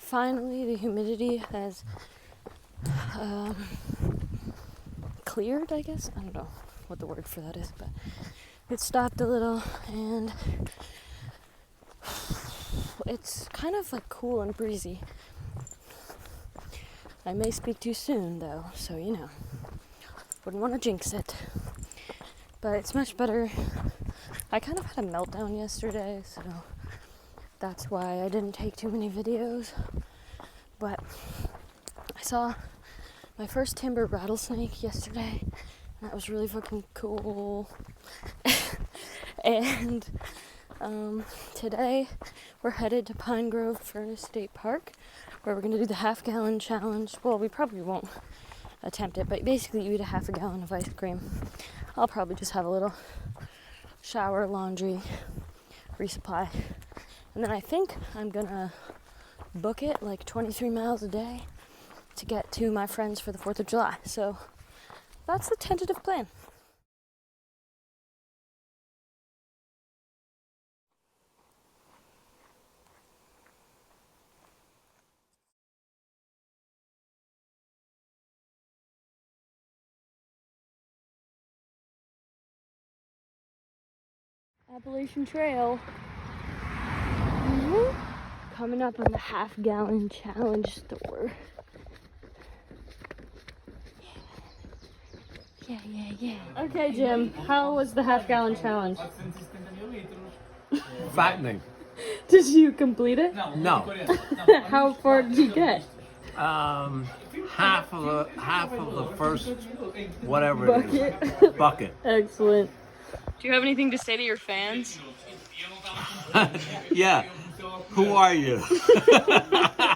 finally the humidity has cleared, I guess. I don't know what the word for that is, but it stopped a little, and it's kind of like cool and breezy. I may speak too soon though, so you know, wouldn't want to jinx it, but it's much better. I kind of had a meltdown yesterday, so that's why I didn't take too many videos, but I saw my first timber rattlesnake yesterday. That was really fucking cool. And today we're headed to Pine Grove Furnace State Park, where we're gonna do the half-gallon challenge. Well, we probably won't attempt it, but basically you eat a half a gallon of ice cream. I'll probably just have a little shower, laundry, resupply, and then I think I'm gonna book it like 23 miles a day to get to my friends for the 4th of July. So that's the tentative plan. Appalachian Trail. Coming up on the half-gallon challenge store. Yeah. Okay, Jim, how was the half-gallon challenge? Fattening. Did you complete it? No. How far did you get? Half of the first whatever Bucket. it is. Bucket. Excellent. Do you have anything to say to your fans? Yeah. Who are you?